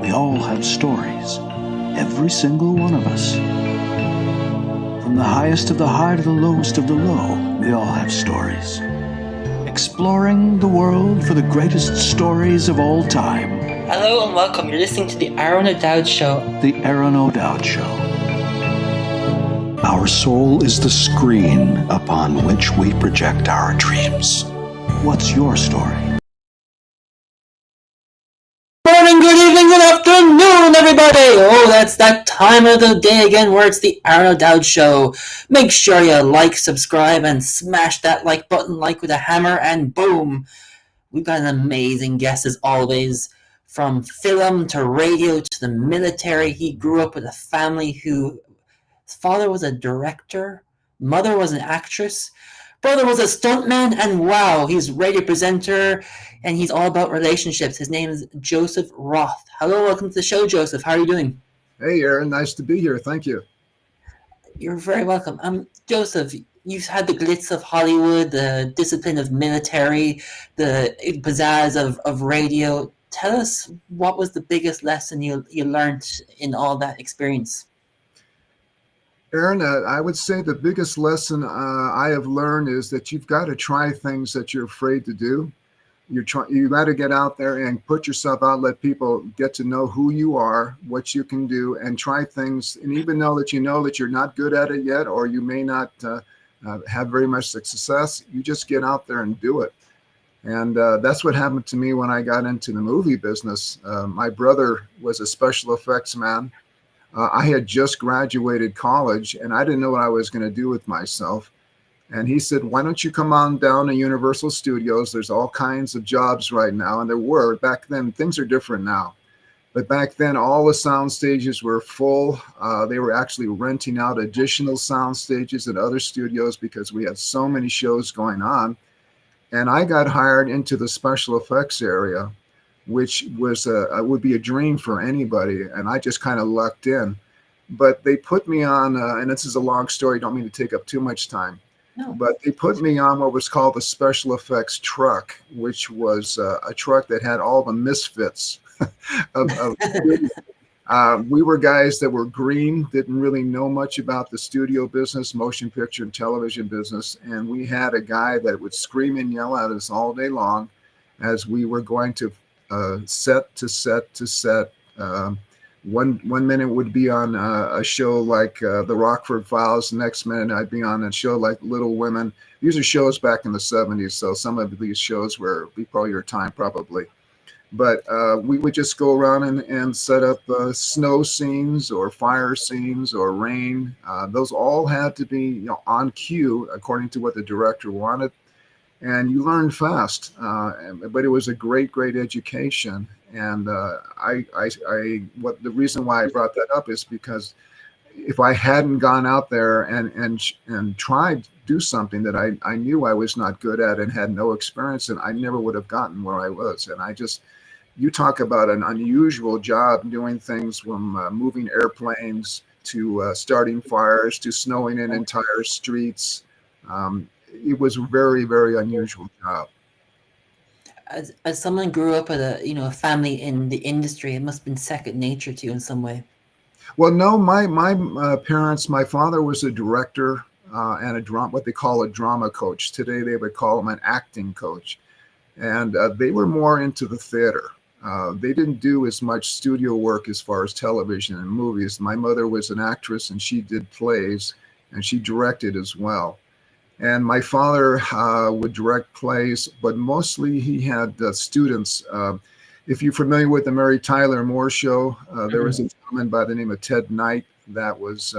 We all have stories, every single one of us. From the highest of the high to the lowest of the low, we all have stories. Exploring the world for the greatest stories of all time. Hello and welcome. You're listening to the Aron O'Dowd Show. The Aron O'Dowd Show. Our soul is the screen upon which we project our dreams. What's your story? Morning, good evening, good afternoon, everybody! Oh, that's that time of the day again where it's the Aron O'Dowd Show. Make sure you like, subscribe, and smash that like button like with a hammer, and boom! We've got an amazing guest as always. From film to radio to the military, he grew up with a family who... His father was a director, mother was an actress, brother was a stuntman, and wow, he's a radio presenter, and he's all about relationships. His name is Joseph Roth. Hello, welcome to the show, Joseph. How are you doing? Hey, Aaron. Nice to be here. Thank you. You're very welcome. Joseph, you've had the glitz of Hollywood, the discipline of military, the pizzazz of radio. Tell us, what was the biggest lesson you learned in all that experience? Aaron, I would say the biggest lesson I have learned is that you've got to try things that you're afraid to do. You got to get out there and put yourself out, let people get to know who you are, what you can do, and try things. And even though that you're not good at it yet, or you may not have very much success, you just get out there and do it. And that's what happened to me when I got into the movie business. My brother was a special effects man. I had just graduated college, and I didn't know what I was going to do with myself. And he said, why don't you come on down to Universal Studios? There's all kinds of jobs right now. And there were. Back then, things are different now. But back then, all the sound stages were full. They were actually renting out additional sound stages at other studios because we had so many shows going on. And I got hired into the special effects area, which was would be a dream for anybody. And I just kind of lucked in. But they put me on, and this is a long story, don't mean to take up too much time. No. But they put me on what was called the special effects truck, which was a truck that had all the misfits we were guys that were green, didn't really know much about the studio business, motion picture and television business. And we had a guy that would scream and yell at us all day long as we were going to set to set to set. One minute would be on a show like The Rockford Files. The next minute I'd be on a show like Little Women. These are shows back in the 70s, so some of these shows were before your time probably. But we would just go around and set up snow scenes or fire scenes or rain. Those all had to be on cue according to what the director wanted. And you learn fast, but it was a great education. And the reason why I brought that up is because if I hadn't gone out there and tried to do something that I knew I was not good at and had no experience in, I never would have gotten where I was. And you talk about an unusual job doing things from moving airplanes to starting fires to snowing in entire streets. It was a very, very unusual job. As someone grew up with a family in the industry, it must have been second nature to you in some way. Well, no, my parents, my father was a director and what they call a drama coach. Today they would call him an acting coach. And they were more into the theater. They didn't do as much studio work as far as television and movies. My mother was an actress and she did plays and she directed as well. And my father would direct plays, but mostly he had students. If you're familiar with the Mary Tyler Moore Show, there was a gentleman by the name of Ted Knight that was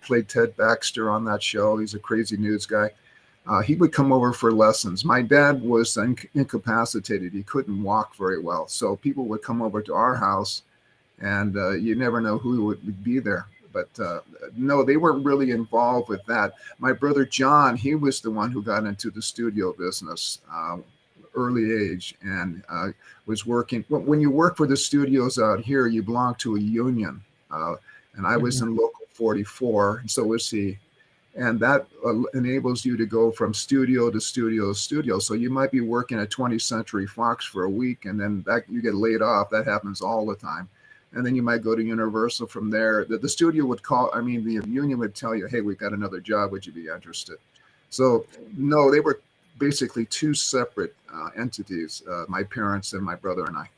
played Ted Baxter on that show. He's a crazy news guy. He would come over for lessons. My dad was incapacitated. He couldn't walk very well. So people would come over to our house and you never know who would be there. But no, they weren't really involved with that. My brother John, he was the one who got into the studio business early age and was working. When you work for the studios out here, you belong to a union. And I was in Local 44, and so was he. And that enables you to go from studio to studio to studio. So you might be working at 20th Century Fox for a week, and then that you get laid off. That happens all the time. And then you might go to Universal from there. The studio would call, I mean, the union would tell you, hey, we've got another job. Would you be interested? So no, they were basically two separate entities, my parents and my brother and I.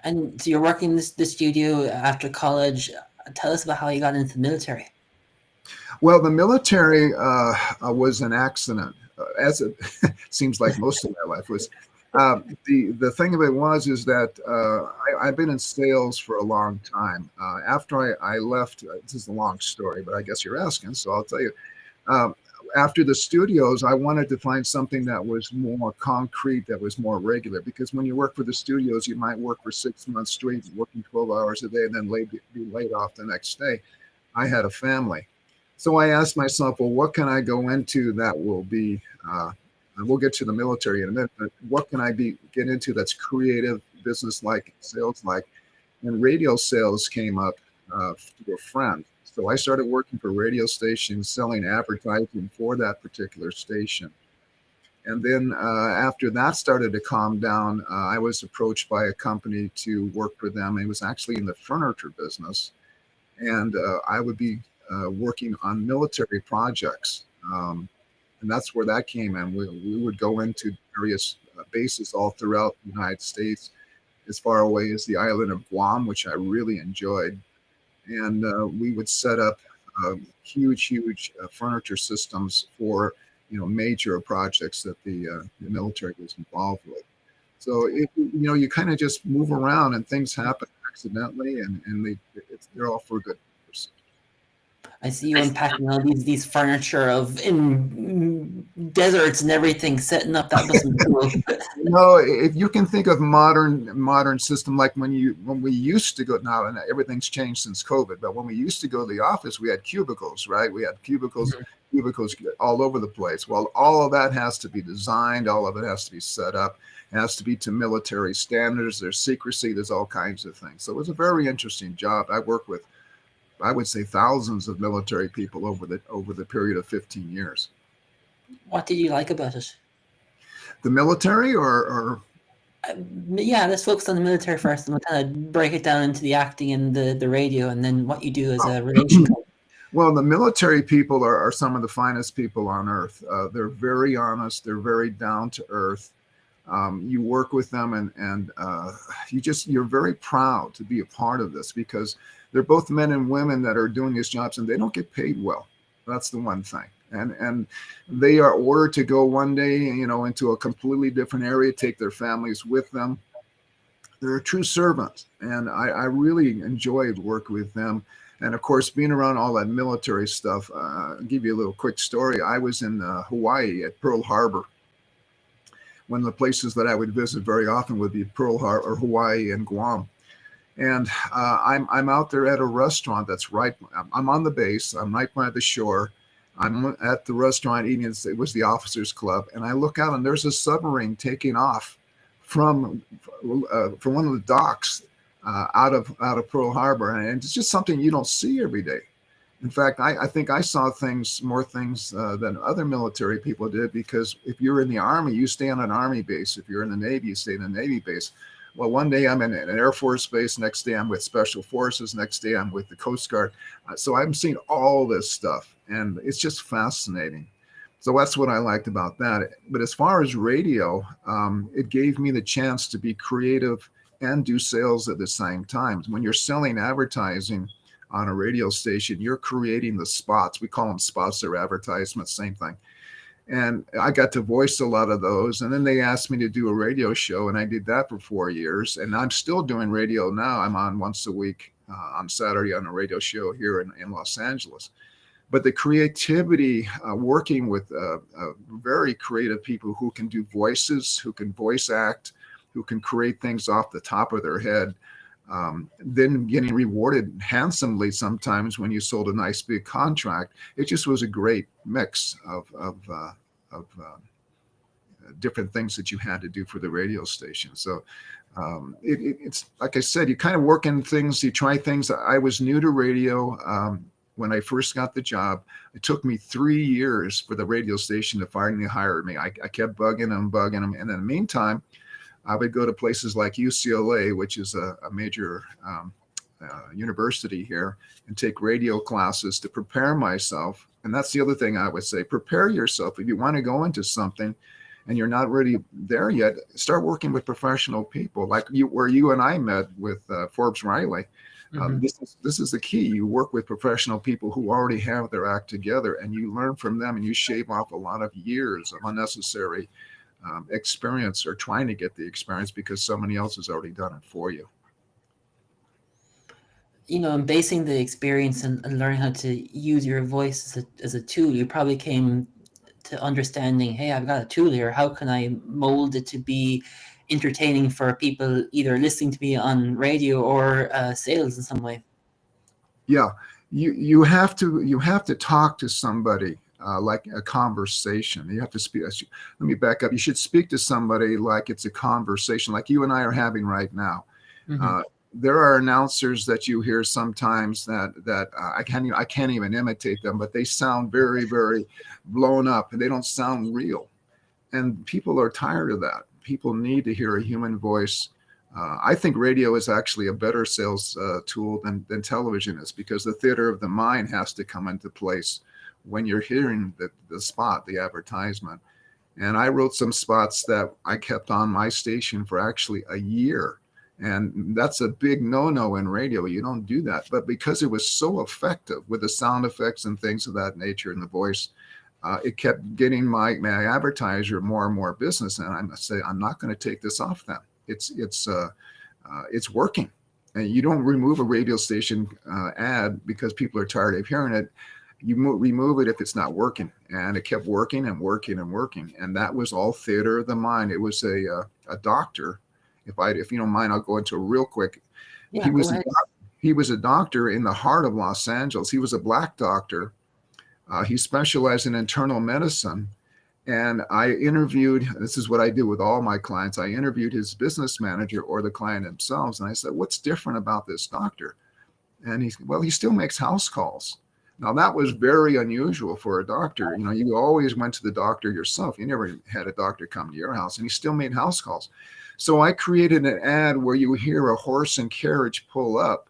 And so you're working in the studio after college. Tell us about how you got into the military. Well, the military was an accident, as it seems like most of my life was. The thing of it was is that I've been in sales for a long time. After I left, this is a long story, but I guess you're asking, so I'll tell you. Um, After the studios, I wanted to find something that was more concrete, that was more regular. Because when you work for the studios, you might work for 6 months straight, working 12 hours a day, and then be laid off the next day. I had a family. So I asked myself, well, what can I go into that will be, and we'll get to the military in a minute, but what can I get into that's creative, business-like, sales-like? And radio sales came up through a friend. So I started working for radio stations, selling advertising for that particular station. And then after that started to calm down, I was approached by a company to work for them. It was actually in the furniture business. And I would be working on military projects. And that's where that came in. We would go into various bases all throughout the United States, as far away as the island of Guam, which I really enjoyed. And we would set up huge furniture systems for major projects that the military was involved with. So you kind of just move around and things happen accidentally, and they're all for good purpose. I see you unpacking all these furniture in deserts and everything, setting up. That wasn't cool. No, if you can think of modern system, like when we used to go, now and everything's changed since COVID, but when we used to go to the office, we had cubicles, right? We had cubicles all over the place. Well, all of that has to be designed, all of it has to be set up, it has to be to military standards. There's secrecy, there's all kinds of things. So it was a very interesting job. I worked with, I would say, thousands of military people over the period of 15 years. What did you like about it? The military, or yeah, let's focus on the military first, and we'll kind of break it down into the acting and the radio, and then what you do as a relation coach. Well, the military people are some of the finest people on earth. They're very honest. They're very down to earth. You work with them, and you're very proud to be a part of this, because they're both men and women that are doing these jobs, and they don't get paid well. That's the one thing. And they are ordered to go one day, into a completely different area, take their families with them. They're a true servant, and I really enjoyed working with them. And of course, being around all that military stuff. I'll give you a little quick story. I was in Hawaii at Pearl Harbor. One of the places that I would visit very often would be Pearl Harbor, or Hawaii, and Guam. And I'm out there at a restaurant that's right. I'm on the base. I'm right by the shore. I'm at the restaurant eating. It was the officers' club, and I look out, and there's a submarine taking off from one of the docks out of Pearl Harbor, and it's just something you don't see every day. In fact, I think I saw more things than other military people did, because if you're in the Army, you stay on an Army base. If you're in the Navy, you stay in a Navy base. Well, one day I'm in an Air Force base, next day I'm with Special Forces, next day I'm with the Coast Guard. So I'm seeing all this stuff, and it's just fascinating. So that's what I liked about that. But as far as radio, it gave me the chance to be creative and do sales at the same time. When you're selling advertising on a radio station, you're creating the spots. We call them spots or advertisements, same thing. And I got to voice a lot of those. And then they asked me to do a radio show, and I did that for 4 years. And I'm still doing radio now. I'm on once a week on Saturday on a radio show here in Los Angeles. But the creativity, working with very creative people who can do voices, who can voice act, who can create things off the top of their head, then getting rewarded handsomely sometimes when you sold a nice big contract. It just was a great mix of different things that you had to do for the radio station. So it's like I said, you kind of work in things, you try things. I was new to radio. when I first got the job. It took me 3 years for the radio station to finally hire me. I kept bugging them. And in the meantime, I would go to places like UCLA, which is a major university here, and take radio classes to prepare myself. And that's the other thing I would say: prepare yourself. If you want to go into something and you're not really there yet, start working with professional people, like where you and I met with Forbes Riley. This is the key. You work with professional people who already have their act together, and you learn from them, and you shave off a lot of years of unnecessary experience, or trying to get the experience because somebody else has already done it for you. Basing the experience and learning how to use your voice as a tool, you probably came to understanding, hey, I've got a tool here. How can I mold it to be entertaining for people either listening to me on radio or sales in some way? Yeah, you have to talk to somebody like a conversation. You have to speak. Let me back up. You should speak to somebody like it's a conversation, like you and I are having right now. There are announcers that you hear sometimes that I can't even imitate them, but they sound very, very blown up, and they don't sound real. And people are tired of that. People need to hear a human voice. I think radio is actually a better sales tool than television is, because the theater of the mind has to come into place when you're hearing the spot, the advertisement. And I wrote some spots that I kept on my station for actually a year. And that's a big no-no in radio. You don't do that. But because it was so effective with the sound effects and things of that nature and the voice, it kept getting my advertiser more and more business. And I must say, I'm not going to take this off them. It's working. And you don't remove a radio station ad because people are tired of hearing it. You remove it if it's not working. And it kept working and working and working. And that was all theater of the mind. It was a doctor. If you don't mind, I'll go into it real quick. Yeah, he was a doctor in the heart of Los Angeles. He was a black doctor. He specialized in internal medicine. And I interviewed, this is what I do with all my clients, I interviewed his business manager or the client themselves. And I said, what's different about this doctor? And he said, well, he still makes house calls. Now, that was very unusual for a doctor. You always went to the doctor yourself. You never had a doctor come to your house, and he still made house calls. So I created an ad where you hear a horse and carriage pull up,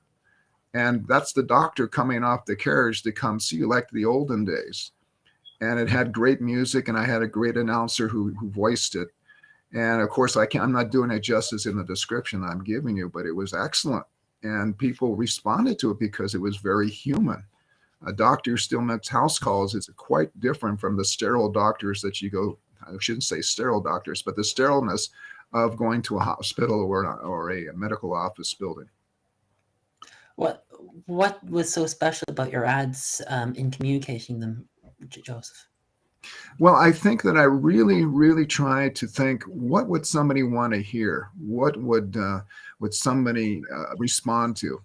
and that's the doctor coming off the carriage to come see you, like the olden days. And it had great music, and I had a great announcer who voiced it. And of course, I'm not doing it justice in the description I'm giving you, but it was excellent. And people responded to it because it was very human. A doctor still makes house calls. It's quite different from the sterile doctors that you go, I shouldn't say sterile doctors, but the sterileness of going to a hospital or a medical office building. What was so special about your ads in communicating them, Joseph? Well, I think that I really, really tried to think, what would somebody want to hear? What would somebody respond to?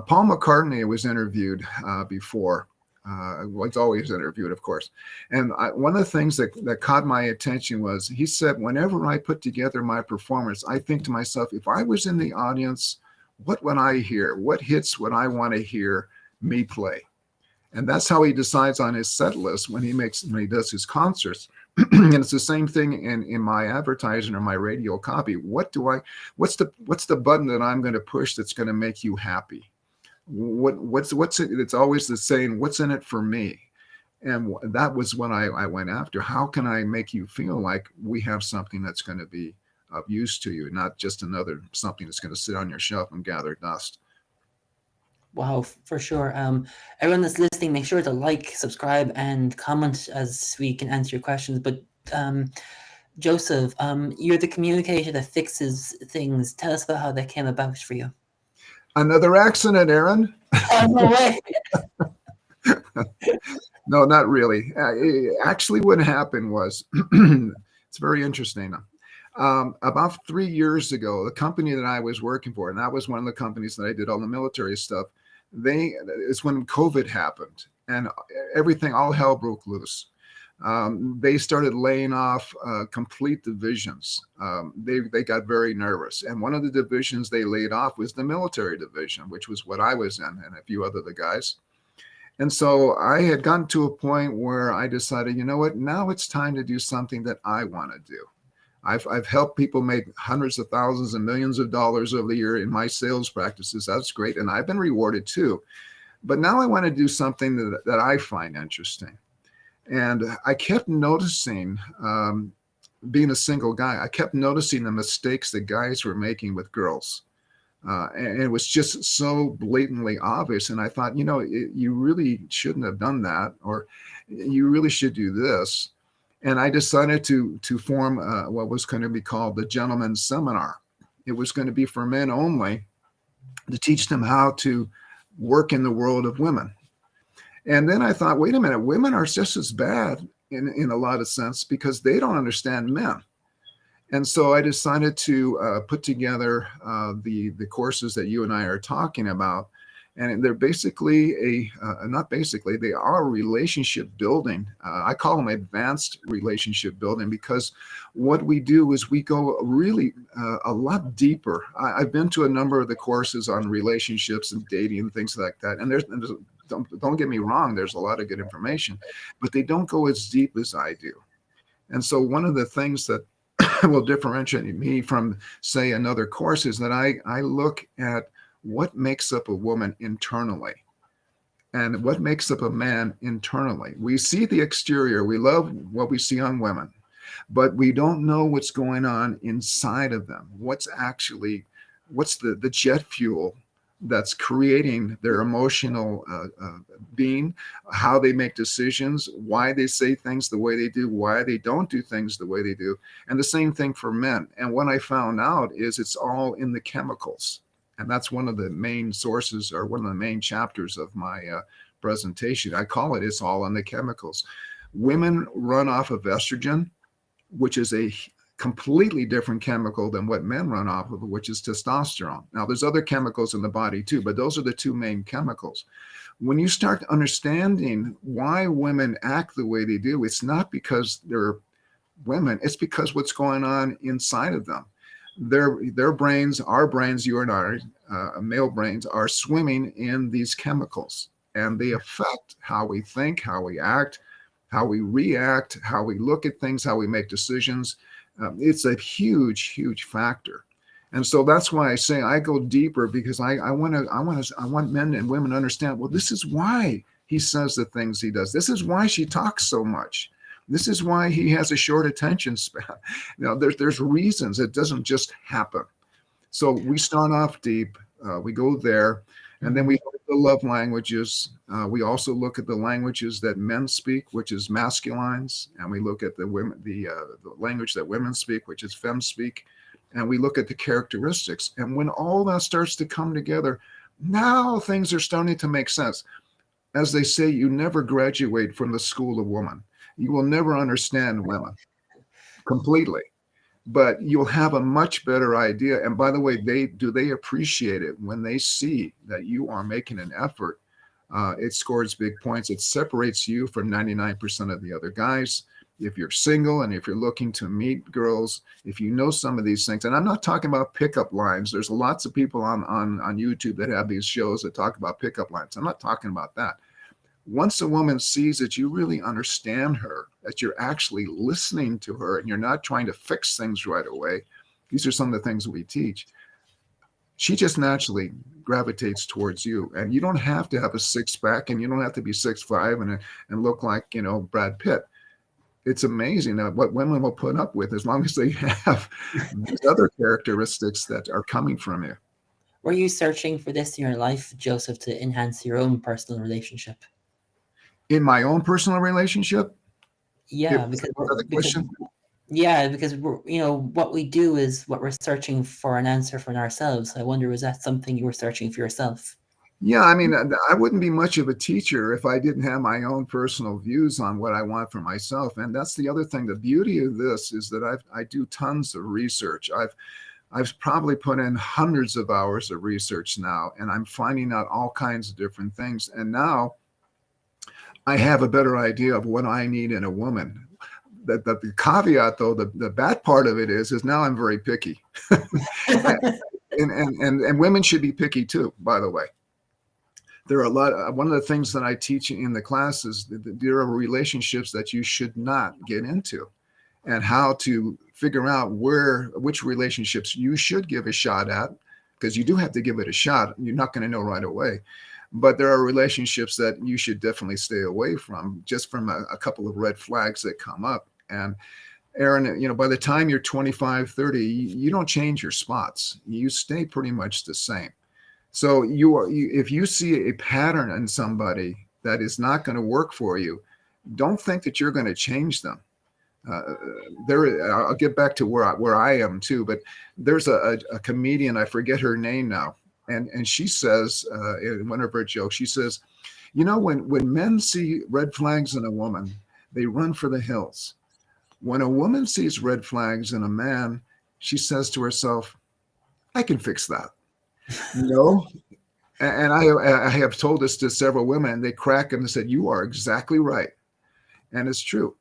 Paul McCartney was interviewed before. Was always interviewed, of course. And one of the things that caught my attention was he said, whenever I put together my performance, I think to myself, if I was in the audience, what would I hear? What hits would I want to hear me play? And that's how he decides on his set list when he does his concerts. And it's the same thing in my advertising or my radio copy. What's the button that I'm going to push that's going to make you happy? What's it? It's always the saying, what's in it for me? And that was what I went after. How can I make you feel like we have something that's going to be of use to you, not just something that's going to sit on your shelf and gather dust? Wow, for sure. Everyone that's listening, make sure to like, subscribe, and comment as we can answer your questions. But Joseph, you're the communicator that fixes things. Tell us about how that came about for you. Another accident, Aaron? Oh, no way. No, not really. Actually, what happened was, it's very interesting. About 3 years ago, the company that I was working for, and that was one of the companies that I did all the military stuff, it's when COVID happened and all hell broke loose. They started laying off complete divisions. They got very nervous. And one of the divisions they laid off was the military division, which was what I was in, and a few other the guys. And so I had gotten to a point where I decided, you know what, now it's time to do something that I want to do. I've helped people make hundreds of thousands and millions of dollars over the year in my sales practices. That's great. And I've been rewarded too. But now I want to do something that I find interesting. And I kept noticing, being a single guy, I kept noticing the mistakes that guys were making with girls. And it was just so blatantly obvious. And I thought, you really shouldn't have done that, or you really should do this. And I decided to form what was going to be called the Gentleman's Seminar. It was going to be for men only, to teach them how to work in the world of women. And then I thought, wait a minute, women are just as bad in a lot of sense because they don't understand men. And so I decided to put together the courses that you and I are talking about. And they're basically they are relationship building. I call them advanced relationship building because what we do is we go really a lot deeper. I've been to a number of the courses on relationships and dating and things like that. And don't get me wrong, there's a lot of good information, but they don't go as deep as I do. And so one of the things that will differentiate me from, say, another course is that I look at what makes up a woman internally and what makes up a man internally. We see the exterior. We love what we see on women, but we don't know what's going on inside of them. What's the jet fuel that's creating their emotional being, how they make decisions, why they say things the way they do, why they don't do things the way they do. And the same thing for men. And what I found out is it's all in the chemicals. And that's one of the main sources, or one of the main chapters of my presentation. I call it, it's all in the chemicals. Women run off of estrogen, which is a completely different chemical than what men run off of, which is testosterone. Now, there's other chemicals in the body too, but those are the two main chemicals. When you start understanding why women act the way they do, it's not because they're women, it's because what's going on inside of them. Their brains, our brains, you and I, male brains, are swimming in these chemicals, and they affect how we think, how we act, how we react, how we look at things, how we make decisions. It's a huge, huge factor. And so that's why I say I go deeper, because I want men and women to understand, well, this is why he says the things he does. This is why she talks so much. This is why he has a short attention span. There's reasons. It doesn't just happen. So we start off deep. We go there, and then we look at the love languages. We also look at the languages that men speak, which is masculines, and we look at the language that women speak, which is femme speak, and we look at the characteristics. And when all that starts to come together, now things are starting to make sense. As they say, you never graduate from the school of woman. You will never understand women completely, but you'll have a much better idea. And by the way, they appreciate it when they see that you are making an effort. It scores big points. It separates you from 99% of the other guys. If you're single and if you're looking to meet girls, if you know some of these things, and I'm not talking about pickup lines. There's lots of people on YouTube that have these shows that talk about pickup lines. I'm not talking about that. Once a woman sees that you really understand her, that you're actually listening to her and you're not trying to fix things right away, these are some of the things that we teach, she just naturally gravitates towards you. And you don't have to have a six-pack, and you don't have to be 6'5" and look like, Brad Pitt. It's amazing what women will put up with as long as they have these other characteristics that are coming from you. Were you searching for this in your life, Joseph, to enhance your own personal relationship? In my own personal relationship? Yeah, because what we do is what we're searching for an answer for ourselves. I wonder, was that something you were searching for yourself? Yeah, I mean, I wouldn't be much of a teacher if I didn't have my own personal views on what I want for myself. And that's the other thing. The beauty of this is that I do tons of research. I've probably put in hundreds of hours of research now, and I'm finding out all kinds of different things. And now I have a better idea of what I need in a woman. The caveat, though, the bad part of it is now I'm very picky. and women should be picky too, by the way. There are one of the things that I teach in the class is that there are relationships that you should not get into, and how to figure out which relationships you should give a shot at, because you do have to give it a shot. You're not going to know right away. But there are relationships that you should definitely stay away from, just from a couple of red flags that come up. And Aron, by the time you're 25, 30, you don't change your spots. You stay pretty much the same. So if you see a pattern in somebody that is not going to work for you, don't think that you're going to change them. I'll get back to where I am too, but there's a comedian, I forget her name now, and she says in one of her jokes, she says, when men see red flags in a woman, they run for the hills. When a woman sees red flags in a man, she says to herself, I can fix that. And I have told this to several women, and they crack and they said, you are exactly right. And it's true.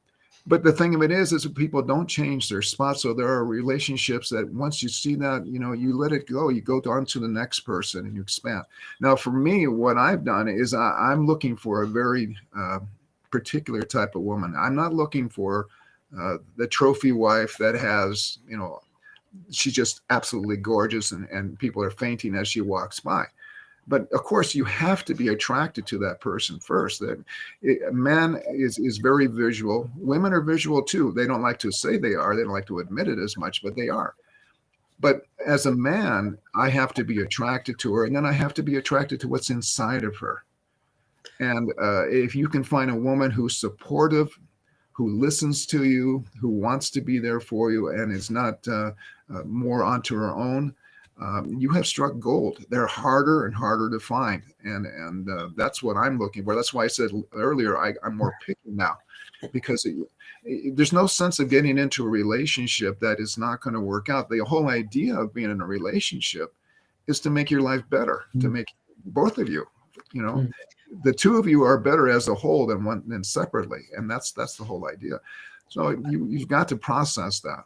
But the thing of it is that people don't change their spots. So there are relationships that once you see that, you let it go. You go on to the next person and you expand. Now, for me, what I've done is I'm looking for a very particular type of woman. I'm not looking for the trophy wife that has, she's just absolutely gorgeous and people are fainting as she walks by. But of course, you have to be attracted to that person first. A man is very visual. Women are visual too. They don't like to say they are. They don't like to admit it as much, but they are. But as a man, I have to be attracted to her, and then I have to be attracted to what's inside of her. And if you can find a woman who's supportive, who listens to you, who wants to be there for you, and is not more onto her own, you have struck gold. They're harder and harder to find, and that's what I'm looking for. That's why I said earlier I'm more picky now, because there's no sense of getting into a relationship that is not going to work out. The whole idea of being in a relationship is to make your life better, to make both of you, the two of you are better as a whole than separately, and that's the whole idea. So you've got to process that.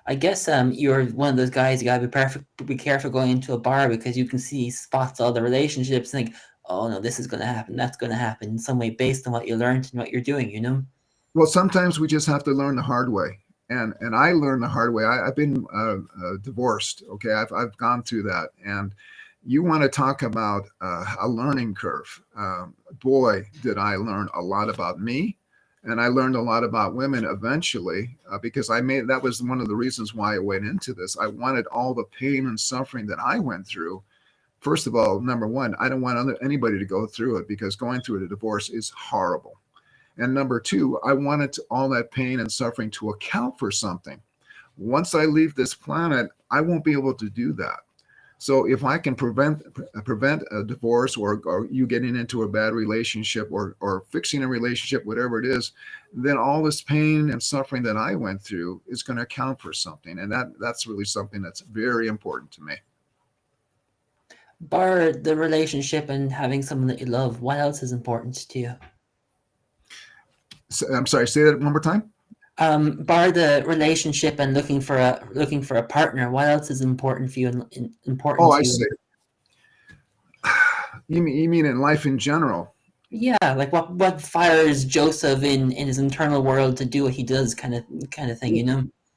I guess you're one of those guys. You gotta be careful going into a bar, because you can see spots all the relationships and think, oh no, this is going to happen, that's going to happen in some way based on what you learned and what you're doing. Well, sometimes we just have to learn the hard way, and I learned the hard way. I've been divorced. Okay, I've gone through that, and you want to talk about a learning curve. Boy, did I learn a lot about me. And I learned a lot about women eventually, because that was one of the reasons why I went into this. I wanted all the pain and suffering that I went through. First of all, number one, I don't want anybody to go through it, because going through a divorce is horrible. And number two, I wanted all that pain and suffering to account for something. Once I leave this planet, I won't be able to do that. So if I can prevent a divorce or you getting into a bad relationship or fixing a relationship, whatever it is, then all this pain and suffering that I went through is going to account for something. And that's really something that's very important to me. Bar the relationship and having someone that you love, what else is important to you? I'm sorry, say that one more time. Bar the relationship and looking for a partner, what else is important for you and important to you? See. You mean in life in general? Yeah, like what fires Joseph in his internal world to do what he does, kind of thing,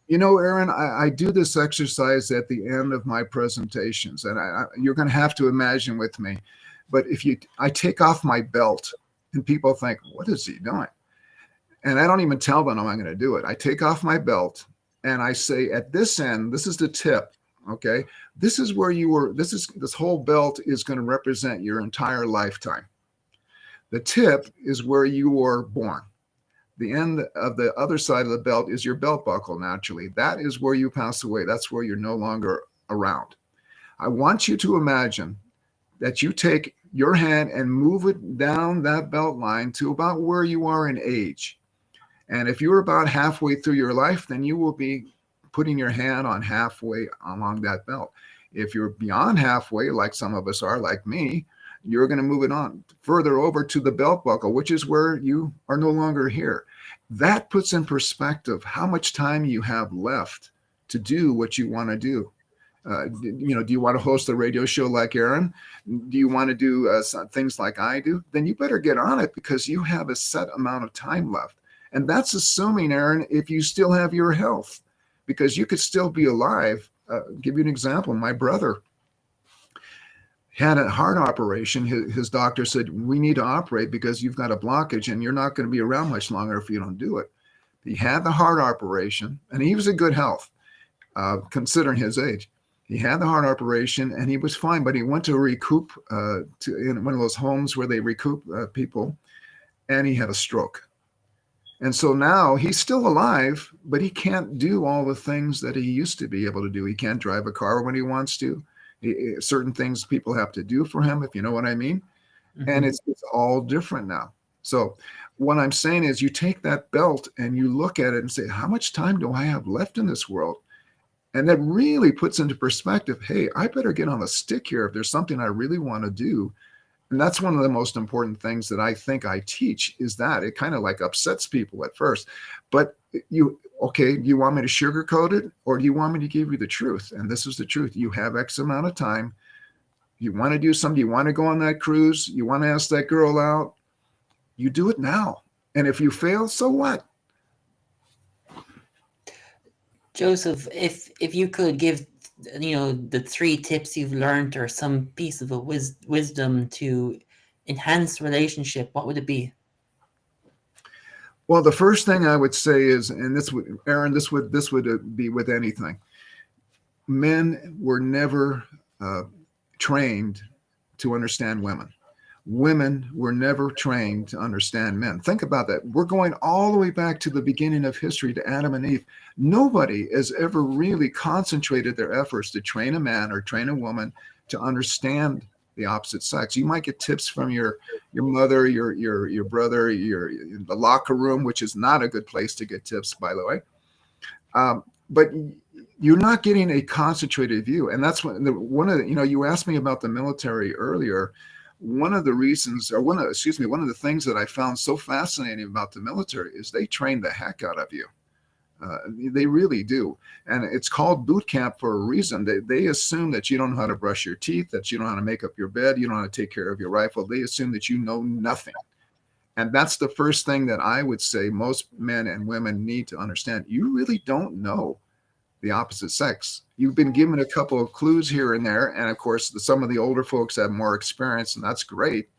Aron, I do this exercise at the end of my presentations, and you're going to have to imagine with me. But I take off my belt, and people think, what is he doing? And I don't even tell them I'm going to do it. I take off my belt and I say, at this end, this is the tip. Okay. This is where this whole belt is going to represent your entire lifetime. The tip is where you were born. The end of the other side of the belt is your belt buckle. Naturally, that is where you pass away. That's where you're no longer around. I want you to imagine that you take your hand and move it down that belt line to about where you are in age. And if you're about halfway through your life, then you will be putting your hand on halfway along that belt. If you're beyond halfway, like some of us are, like me, you're going to move it on further over to the belt buckle, which is where you are no longer here. That puts in perspective how much time you have left to do what you want to do. Do you want to host a radio show like Aron? Do you want to do things like I do? Then you better get on it, because you have a set amount of time left. And that's assuming, Aron, if you still have your health, because you could still be alive. Give you an example. My brother had a heart operation. His doctor said, we need to operate because you've got a blockage and you're not going to be around much longer if you don't do it. He had the heart operation, and he was in good health, considering his age. He had the heart operation and he was fine, but he went to recoup in one of those homes where they recoup people, and he had a stroke. And so now he's still alive, but he can't do all the things that he used to be able to do. He can't drive a car when he wants to. Certain things people have to do for him, if you know what I mean. Mm-hmm. And it's all different now. So what I'm saying is, you take that belt and you look at it and say, how much time do I have left in this world? And that really puts into perspective, hey, I better get on the stick here if there's something I really want to do. And that's one of the most important things that I think I teach, is that it kind of like upsets people at first. But do you want me to sugarcoat it, or do you want me to give you the truth? And this is the truth. You have X amount of time. You want to do something. You want to go on that cruise. You want to ask that girl out. You do it now. And if you fail, so what? Joseph, if you could give, the 3 tips you've learned, or some piece of wisdom to enhance relationship, what would it be? Well, the first thing I would say is, and this would, Aron, this would be with anything. Men were never trained to understand women. Women were never trained to understand men. Think about that. We're going all the way back to the beginning of history, to Adam and Eve. Nobody has ever really concentrated their efforts to train a man or train a woman to understand the opposite sex. You might get tips from your mother, your brother, the locker room, which is not a good place to get tips, by the way. But you're not getting a concentrated view. And that's one of the, you asked me about the military earlier. One of the reasons, or one of the things that I found so fascinating about the military is they train the heck out of you. They really do. And it's called boot camp for a reason. They assume that you don't know how to brush your teeth, that you don't know how to make up your bed, you don't know how to take care of your rifle. They assume that you know nothing. And that's the first thing that I would say most men and women need to understand. You really don't know the opposite sex. You've been given a couple of clues here and there. And of course, some of the older folks have more experience, and that's great.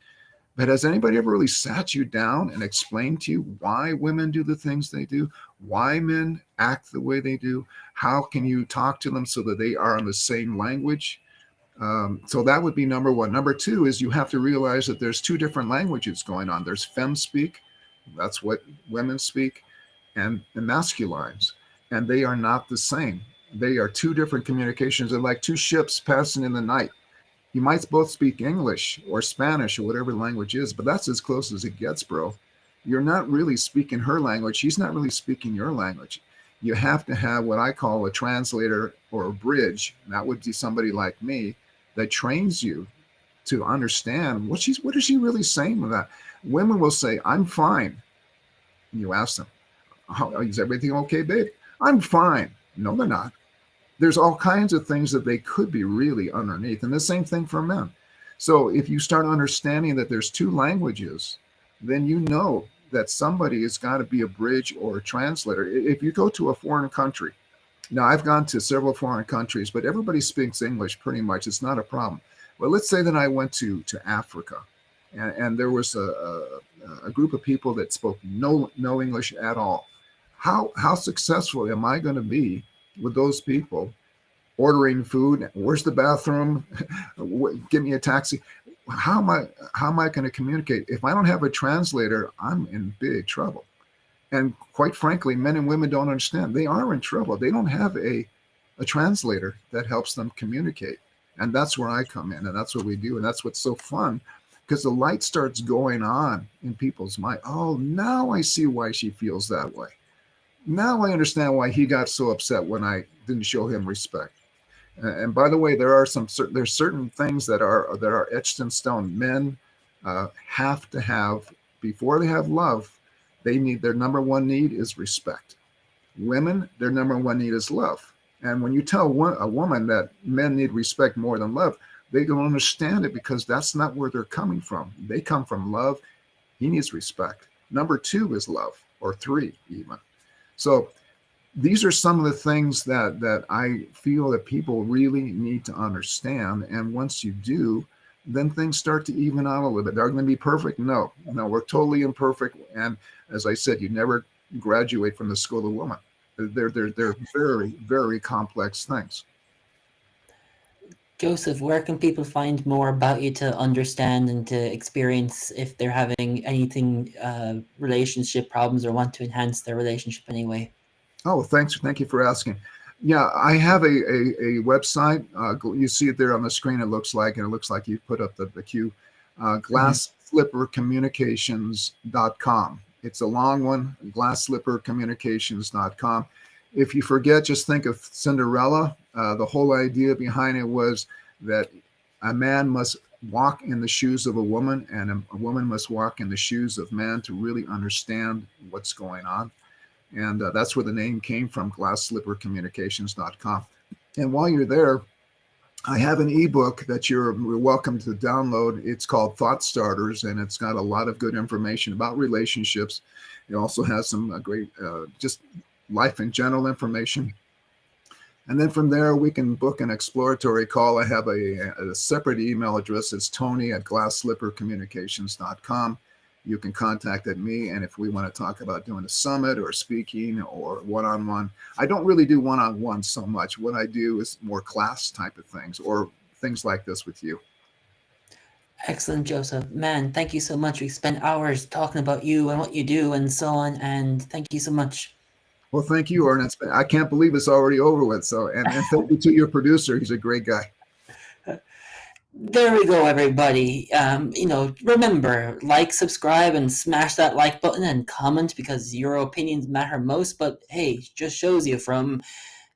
But has anybody ever really sat you down and explained to you why women do the things they do, why men act the way they do? How can you talk to them so that they are on the same language? So that would be number one. Number two is, you have to realize that there's 2 different languages going on. There's femme speak, that's what women speak, and the masculines. And they are not the same. They are 2 different communications. They're like 2 ships passing in the night. You might both speak English or Spanish or whatever the language is, but that's as close as it gets, bro. You're not really speaking her language. She's not really speaking your language. You have to have what I call a translator or a bridge. And that would be somebody like me that trains you to understand what is she really saying with that. Women will say, I'm fine. And you ask them, is everything okay, babe? I'm fine. No, they're not. There's all kinds of things that they could be really underneath. And the same thing for men. So if you start understanding that there's 2 languages, then you know that somebody has got to be a bridge or a translator. If you go to a foreign country, now I've gone to several foreign countries, but everybody speaks English pretty much. It's not a problem. Well, let's say that I went to Africa, and there was a group of people that spoke no English at all. How successful am I going to be with those people ordering food? Where's the bathroom? Give me a taxi. How am I going to communicate? If I don't have a translator, I'm in big trouble. And quite frankly, men and women don't understand. They are in trouble. They don't have a translator that helps them communicate. And that's where I come in, and that's what we do. And that's what's so fun, because the light starts going on in people's mind. Oh, now I see why she feels that way. Now I understand why he got so upset when I didn't show him respect. And by the way, there's certain things that are etched in stone. Men have to have, before they have love, their number one need is respect. Women, their number one need is love. And when you tell a woman that men need respect more than love, they don't understand it, because that's not where they're coming from. They come from love. He needs respect. Number 2 is love, or 3 even. So these are some of the things that I feel that people really need to understand. And once you do, then things start to even out a little bit. Are they going to be perfect? No, we're totally imperfect. And as I said, you never graduate from the school of woman. They're very, very complex things. Joseph, where can people find more about you to understand and to experience if they're having anything, relationship problems, or want to enhance their relationship anyway? Oh, thanks. Thank you for asking. Yeah, I have a website. You see it there on the screen, it looks like, and it looks like you put up the Q. Glassslippercommunications.com. It's a long one, glassslippercommunications.com. If you forget, just think of Cinderella. The whole idea behind it was that a man must walk in the shoes of a woman, and a woman must walk in the shoes of man to really understand what's going on. And that's where the name came from, glassslippercommunications.com. And while you're there, I have an ebook that you're welcome to download. It's called Thought Starters, and it's got a lot of good information about relationships. It also has some great just life in general information. And then from there, we can book an exploratory call. I have a separate email address. It's tony@glassslippercommunications.com. You can contact me, and if we want to talk about doing a summit or speaking or one-on-one. I don't really do one-on-one so much. What I do is more class type of things, or things like this with you. Excellent, Joseph. Man, thank you so much. We spent hours talking about you and what you do and so on, and thank you so much. Well, thank you, Aron. I can't believe it's already over with. So, and thank you to your producer. He's a great guy. There we go, everybody. Remember, like, subscribe, and smash that like button and comment, because your opinions matter most. But hey, just shows you from,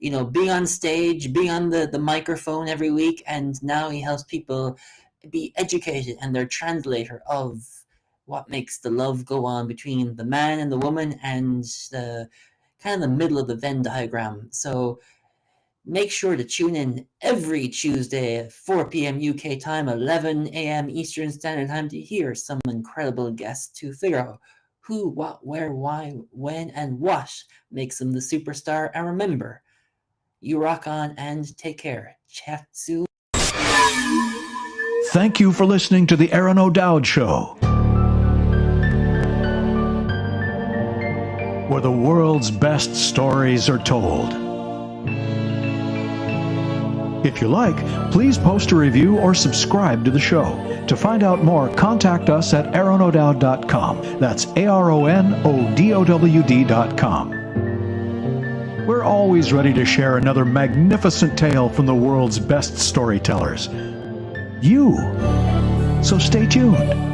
being on stage, being on the microphone every week, and now he helps people be educated and their translator of what makes the love go on between the man and the woman, and the kind of the middle of the Venn diagram. So make sure to tune in every Tuesday at 4 p.m. UK time, 11 a.m. Eastern Standard Time, to hear some incredible guests to figure out who, what, where, why, when, and what makes them the superstar. And remember, you rock on and take care. Chat soon. Thank you for listening to the Aron O'Dowd Show, where the world's best stories are told. If you like, please post a review or subscribe to the show. To find out more, contact us at aronodowd.com. That's ARONODOWD.com. We're always ready to share another magnificent tale from the world's best storytellers. So stay tuned.